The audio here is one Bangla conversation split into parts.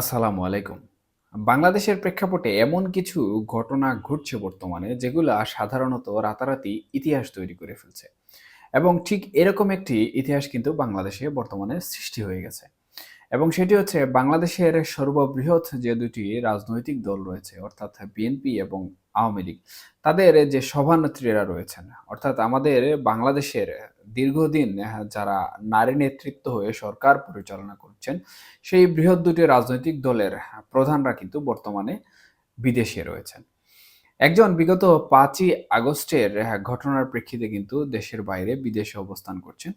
আসসালামু আলাইকুম। বাংলাদেশের প্রেক্ষাপটে এমন কিছু ঘটনা ঘটছে বর্তমানে যেগুলা সাধারণত রাতারাতি ইতিহাস তৈরি করে ফেলছে। এবং ঠিক এরকম একটি ইতিহাস কিন্তু বাংলাদেশে বর্তমানে সৃষ্টি হয়ে গেছে। এবং সেটি হচ্ছে বাংলাদেশের সর্ববৃহৎ যে ২ টি রাজনৈতিক দল রয়েছে অর্থাৎ বিএনপি এবং আওয়ামী লীগ। তাদের যে সভানেত্রীরা রয়েছেন অর্থাৎ আমাদের বাংলাদেশের দীর্ঘদিন যারা নারী নেতৃত্ব হয়ে সরকার পরিচালনা করছেন, সেই বৃহৎ ২ টি রাজনৈতিক দলের প্রধানরা কিন্তু বর্তমানে বিদেশে রয়েছেন। একজন বিগত ৫ই আগস্টের ঘটনার প্রেক্ষিতে কিন্তু দেশের বাইরে বিদেশে অবস্থান করছেন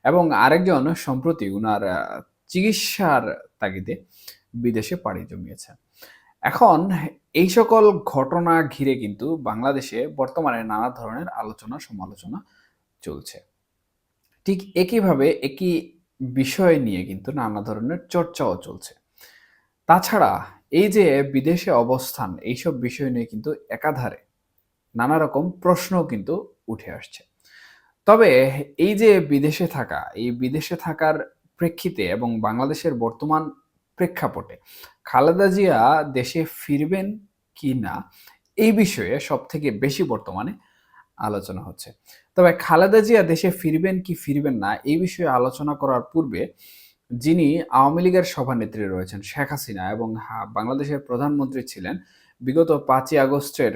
এবং আরেকজন সম্প্রতি উনার চিকিৎসার তাগিদে বিদেশে পাড়ি জমিয়েছেন। এখন এই সকল ঘটনা ঘিরে কিন্তু বাংলাদেশে বর্তমানে নানা ধরনের আলোচনা সমালোচনা চলছে। ঠিক একইভাবে একই বিষয় নিয়ে কিন্তু নানা ধরনের চর্চাও চলছে। তাছাড়া এই যে বিদেশে অবস্থান এইসব বিষয় নিয়ে কিন্তু একাধারে নানা রকম প্রশ্নও কিন্তু উঠে আসছে। তবে এই যে বিদেশে থাকা, এই বিদেশে থাকার প্রেক্ষিতে এবং বাংলাদেশের বর্তমান প্রেক্ষাপটে খালেদা জিয়া দেশে ফিরবেন কি না? এই বিষয়ে সবথেকে বেশি বর্তমানে আলোচনা হচ্ছে। তবে খালেদা জিয়া দেশে ফিরবেন কি ফিরবেন না? এই বিষয়ে আলোচনা করার পূর্বে যিনি আওয়ামী লীগের সভানেত্রী রয়েছেন শেখ হাসিনা এবং বাংলাদেশের প্রধানমন্ত্রী ছিলেন, বিগত ৫ই আগস্টের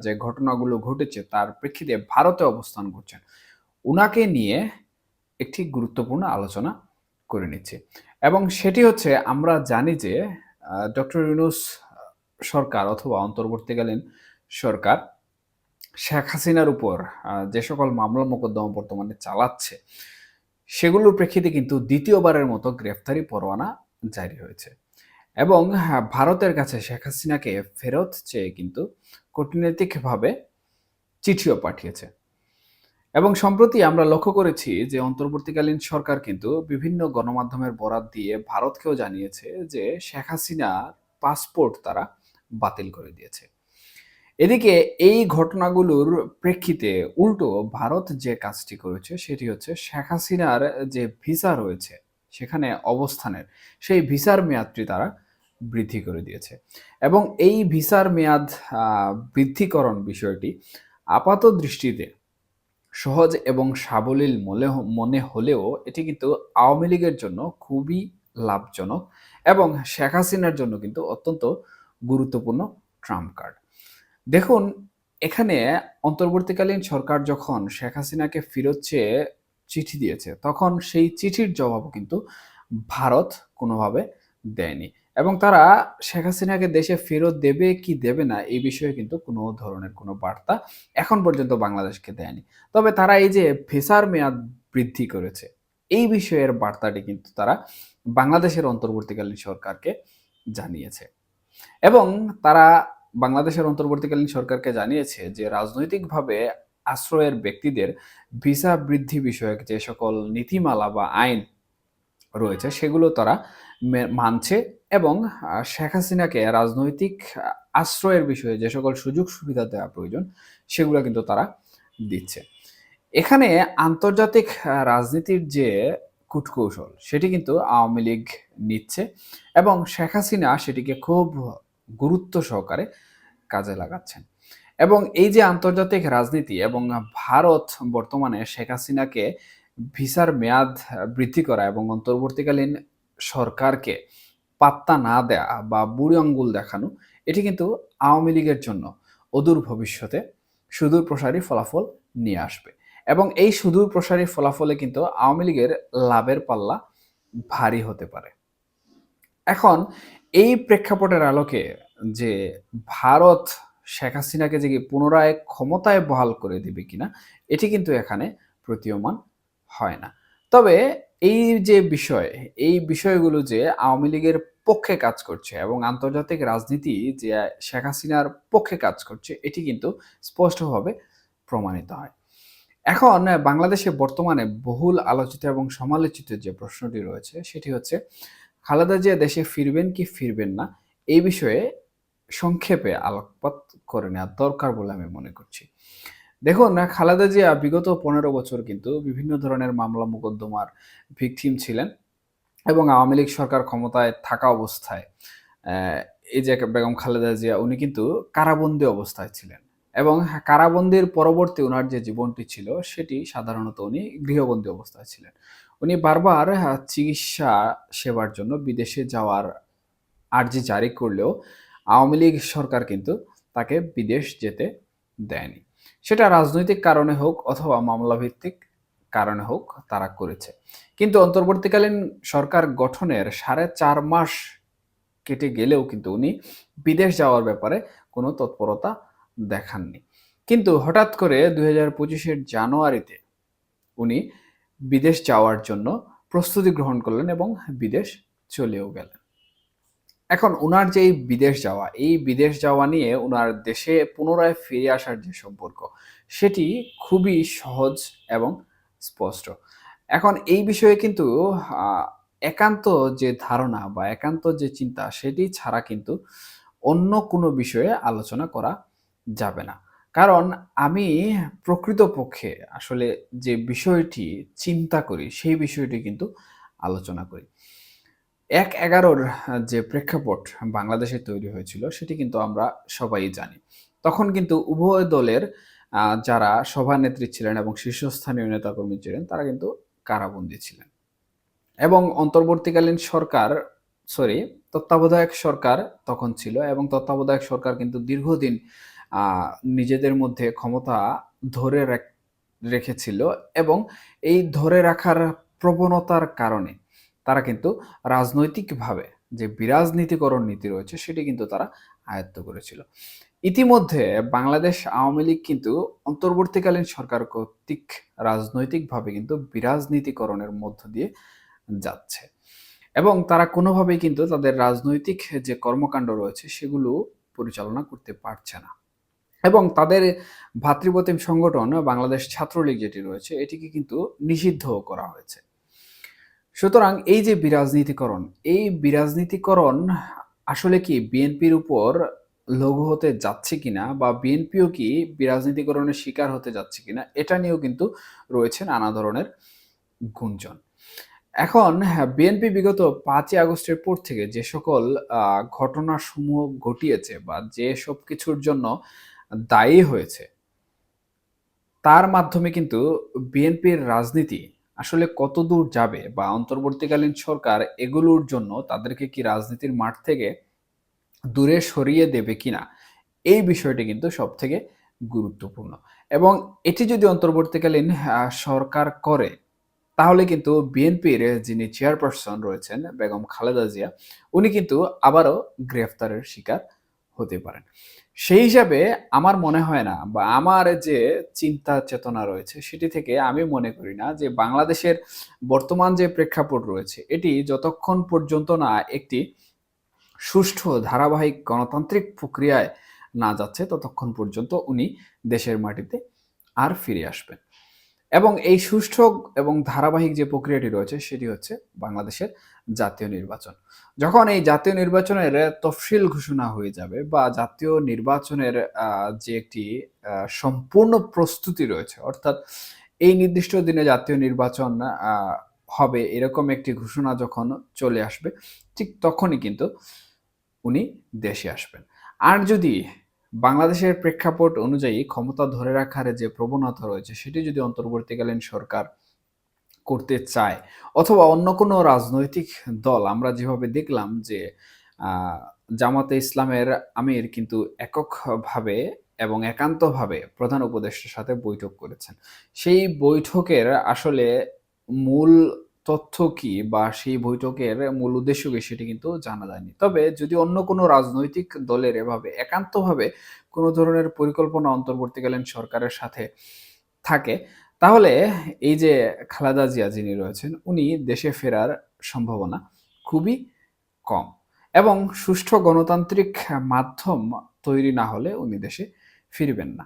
যে ঘটনাগুলো ঘটেছে তার প্রেক্ষিতে ভারতে অবস্থান করছেন। উনাকে নিয়ে একটি গুরুত্বপূর্ণ আলোচনা করে নিচ্ছি। এবং সেটি হচ্ছে আমরা জানি যে ডক্টর ইউনূস সরকার অথবা অন্তর্বর্তীকালীন সরকার শেখ হাসিনার উপর যে সকল মামলা মোকদ্দমা বর্তমানে চালাচ্ছে, সেগুলোর প্রেক্ষিতে কিন্তু দ্বিতীয়বারের মতো গ্রেফতারি পরোয়ানা জারি হয়েছে। এবং ভারতের কাছে শেখ হাসিনাকে ফেরত চেয়ে কিন্তু কূটনৈতিকভাবে চিঠিও পাঠিয়েছে। এবং সম্প্রতি আমরা লক্ষ্য করেছি যে অন্তর্বর্তীকালীন সরকার কিন্তু বিভিন্ন গণমাধ্যমের বরাত দিয়ে ভারতকেও জানিয়েছে যে শেখ হাসিনার পাসপোর্ট তারা বাতিল করে দিয়েছে। এদিকে এই ঘটনাগুলোর প্রেক্ষিতে উল্টো ভারত যে কাজটি করেছে সেটি হচ্ছে শেখ হাসিনার যে ভিসা রয়েছে সেখানে অবস্থানের সেই ভিসার মেয়াদটি তারা বৃদ্ধি করে দিয়েছে। এবং এই ভিসার মেয়াদ বৃদ্ধিকরণ বিষয়টি আপাত দৃষ্টিতে সহজ এবং সাবলীল মনে হলেও এটি কিন্তু আওয়ামী লীগের জন্য খুবই লাভজনক এবং শেখ হাসিনার জন্য কিন্তু অত্যন্ত গুরুত্বপূর্ণ ট্রাম্প কার্ড। দেখুন, এখানে অন্তর্বর্তীকালীন সরকার যখন শেখ হাসিনাকে ফেরত চেয়ে চিঠি দিয়েছে, তখন সেই চিঠির জবাবও কিন্তু ভারত কোনোভাবে দেয়নি। এবং তারা শেখ হাসিনাকে দেশে ফেরত দেবে কি দেবে না, এই বিষয়ে কিন্তু কোনো ধরনের কোনো বার্তা এখন পর্যন্ত বাংলাদেশকে দেয়নি। তবে তারা এই যে ভিসার মেয়াদ বৃদ্ধি করেছে, এই বিষয়ের বার্তাটি কিন্তু তারা বাংলাদেশের অন্তর্বর্তীকালীন সরকারকে জানিয়েছে। এবং তারা বাংলাদেশের অন্তর্বর্তীকালীন সরকারকে জানিয়েছে যে রাজনৈতিকভাবে আশ্রয়ের ব্যক্তিদের ভিসা বৃদ্ধি বিষয়ক যে সকল নীতিমালা বা আইন রয়েছে সেগুলো তারা মানছে এবং শেখ হাসিনাকে রাজনৈতিক আশ্রয়ের বিষয়ে যে সকল সুযোগ সুবিধা দেওয়া প্রয়োজন সেগুলো কিন্তু তারা দিচ্ছে। এখানে আন্তর্জাতিক রাজনীতির যে কূটকৌশল সেটি কিন্তু আওয়ামী লীগ নিচ্ছে এবং শেখ হাসিনা সেটিকে খুব গুরুত্ব সহকারে কাজে লাগাচ্ছেন। এবং এই যে আন্তর্জাতিক রাজনীতি এবং ভারত বর্তমানে শেখ হাসিনাকে ভিসার মেয়াদ বৃদ্ধি করা এবং অন্তর্বর্তীকালীন সরকারকে পাত্তা না দেয়া বা বুড়ি আঙ্গুল দেখানো, এটি কিন্তু আওয়ামী লীগের জন্য অদূর ভবিষ্যতে সুদূর প্রসারী ফলাফল নিয়ে আসবে। এবং এই সুদূর প্রসারী ফলাফলে কিন্তু আওয়ামী লীগের লাভের পাল্লা ভারী হতে পারে। এখন এই প্রেক্ষাপটের আলোকে যে ভারত শেখ হাসিনাকে যে পুনরায় ক্ষমতায় বহাল করে দিবে কিনা, এটি কিন্তু এখানে প্রতীয়মান হয় না। তবে এই যে বিষয়, এই বিষয়গুলো যে আওয়ামী লীগের পক্ষে কাজ করছে এবং আন্তর্জাতিক রাজনীতি যে শেখ হাসিনার পক্ষে কাজ করছে, এটি কিন্তু স্পষ্টভাবে প্রমাণিত হয়। এখন বাংলাদেশে বর্তমানে বহুল আলোচিত এবং সমালোচিত যে প্রশ্নটি রয়েছে সেটি হচ্ছে খালেদা জিয়া দেশে ফিরবেন কি ফিরবেন না, এই বিষয়ে সংক্ষেপে আলোকপাত করে নেওয়া দরকার বলে আমি মনে করছি। দেখুন, খালেদা জিয়া বিগত ১৫ বছর কিন্তু বিভিন্ন ধরনের মামলা মোকদ্দমার ভিকটিম ছিলেন এবং আওয়ামী লীগ সরকার ক্ষমতায় থাকা অবস্থায় এই যে বেগম খালেদা জিয়া উনি কিন্তু কারাবন্দী অবস্থায় ছিলেন এবং কারাবন্দির পরবর্তী উনার যে জীবনটি ছিল সেটি সাধারণত উনি গৃহবন্দী অবস্থায় ছিলেন। উনি বারবার চিকিৎসা সেবার জন্য বিদেশে যাওয়ার আর্জি জারি করলেও আওয়ামী লীগ সরকার কিন্তু তাকে বিদেশ যেতে দেয়নি। সেটা রাজনৈতিক কারণে হোক অথবা মামলাভিত্তিক কারণে হোক তারা করেছে। কিন্তু অন্তর্বর্তীকালীন সরকার গঠনের ৪.৫ মাস কেটে গেলেও কিন্তু উনি বিদেশ যাওয়ার ব্যাপারে কোনো তৎপরতা দেখাননি। কিন্তু হঠাৎ করে ২০২৫ এর জানুয়ারিতে উনি বিদেশ যাওয়ার জন্য প্রস্তুতি গ্রহণ করলেন এবং বিদেশ চলেও গেলেন। এখন উনার যে এই বিদেশ যাওয়া নিয়ে উনার দেশে পুনরায় ফিরে আসার যে সম্পর্ক, সেটি খুবই সহজ এবং স্পষ্ট। এখন এই বিষয়ে কিন্তু আ একান্ত যে ধারণা বা একান্ত যে চিন্তা সেটি ছাড়া কিন্তু অন্য কোনো বিষয়ে আলোচনা করা যাবে না। কারণ আমি প্রকৃতপক্ষে আসলে যে বিষয়টি চিন্তা করি, সেই বিষয়টি কিন্তু আলোচনা করি। ১/১১ যে প্রেক্ষাপট বাংলাদেশে তৈরি হয়েছিল সেটি কিন্তু আমরা সবাই জানি। তখন কিন্তু উভয় দলের যারা সভানেত্রী ছিলেন এবং শীর্ষস্থানীয় নেতাকর্মী ছিলেন তারা কিন্তু কারাবন্দী ছিলেন। এবং অন্তর্বর্তীকালীন সরকার সরি তত্ত্বাবধায়ক সরকার তখন ছিল এবং তত্ত্বাবধায়ক সরকার কিন্তু দীর্ঘদিন আ নিজেদের মধ্যে ক্ষমতা ধরে রেখেছিল এবং এই ধরে রাখার প্রবণতার কারণে তারা কিন্তু রাজনৈতিকভাবে যে বিরাজনীতিকরণ নীতি রয়েছে সেটি কিন্তু তারা আয়ত্ত করেছিল। ইতিমধ্যে বাংলাদেশ আওয়ামী লীগ কিন্তু অন্তর্বর্তীকালীন সরকার কর্তৃক রাজনৈতিকভাবে কিন্তু বিরাজনীতিকরণের মধ্য দিয়ে যাচ্ছে এবং তারা কোনোভাবেই কিন্তু তাদের রাজনৈতিক যে কর্মকাণ্ড রয়েছে সেগুলো পরিচালনা করতে পারছে না এবং তাদের ভ্রাতৃপ্রতিম সংগঠন বাংলাদেশ ছাত্রলীগ যেটি রয়েছে এটিকে কিন্তু নিষিদ্ধও করা হয়েছে। সুতরাং এই যে বিরাজনীতিকরণ, এই বিরাজনীতিকরণ আসলে কি বিএনপির উপর লঘু হতে যাচ্ছে কিনা বা বিএনপিও কি বিরাজনীতিকরণের শিকার হতে যাচ্ছে কিনা এটা নিয়েও কিন্তু রয়েছে নানা ধরনের গুঞ্জন। এখন হ্যাঁ, বিএনপি বিগত ৫ই আগস্টের পর থেকে যে সকল ঘটনাসমূহ ঘটিয়েছে বা যেসব কিছুর জন্য দায়ী হয়েছে, তার মাধ্যমে কিন্তু বিএনপির রাজনীতি আসলে কতদূর যাবে বা অন্তর্বর্তীকালীন সরকার এগুলোর জন্য তাদেরকে কি রাজনীতির মাঠ থেকে দূরে সরিয়ে দেবে কিনা, এই বিষয়টি কিন্তু সবথেকে গুরুত্বপূর্ণ। এবং এটি যদি অন্তর্বর্তীকালীন সরকার করে তাহলে কিন্তু বিএনপির যিনি চেয়ারপারসন রয়েছেন বেগম খালেদা জিয়া, উনি কিন্তু আবারও গ্রেফতারের শিকার হতে পারেন। সেই হিসাবে আমার মনে হয় না বা আমার যে চিন্তা চেতনা রয়েছে সেটি থেকে আমি মনে করি না যে বাংলাদেশের বর্তমান যে প্রেক্ষাপট রয়েছে এটি যতক্ষণ পর্যন্ত না একটি সুষ্ঠু ধারাবাহিক গণতান্ত্রিক প্রক্রিয়ায় না যাচ্ছে ততক্ষণ পর্যন্ত উনি দেশের মাটিতে আর ফিরে আসবেন। এবং এই সুষ্ঠু এবং ধারাবাহিক যে প্রক্রিয়াটি রয়েছে সেটি হচ্ছে বাংলাদেশের জাতীয় নির্বাচন। যখন এই জাতীয় নির্বাচনের তফসিল ঘোষণা হয়ে যাবে বা জাতীয় নির্বাচনের যে একটি সম্পূর্ণ প্রস্তুতি রয়েছে অর্থাৎ এই নির্দিষ্ট দিনে জাতীয় নির্বাচন আ হবে এরকম একটি ঘোষণা যখন চলে আসবে ঠিক তখনই কিন্তু উনি দেশে আসবেন। আর যদি বাংলাদেশের প্রেক্ষাপট অনুযায়ী ক্ষমতা ধরে রাখার যে প্রবণতা রয়েছে সেটি যদি অন্তর্বর্তীকালীন সরকার করতে চায় অথবা অন্য কোনো রাজনৈতিক দল আমরা যেভাবে দেখলাম যে আ জামাতে ইসলামের আমির কিন্তু এককভাবে এবং একান্তভাবে প্রধান উপদেষ্টার সাথে বৈঠক করেছেন। সেই বৈঠকের আসলে মূল তথ্য কি বা সেই বৈঠকের মূল উদ্দেশ্য কি সেটি কিন্তু জানা যায়নি। তবে যদি অন্য কোনো রাজনৈতিক দলের এভাবে একান্তভাবে কোনো ধরনের পরিকল্পনা অন্তর্বর্তীকালীন সরকারের সাথে থাকে, তাহলে এই যে খালেদা জিয়া যিনি রয়েছেন, উনি দেশে ফেরার সম্ভাবনা খুবই কম এবং সুষ্ঠু গণতান্ত্রিক মাধ্যম তৈরি না হলে উনি দেশে ফিরবেন না।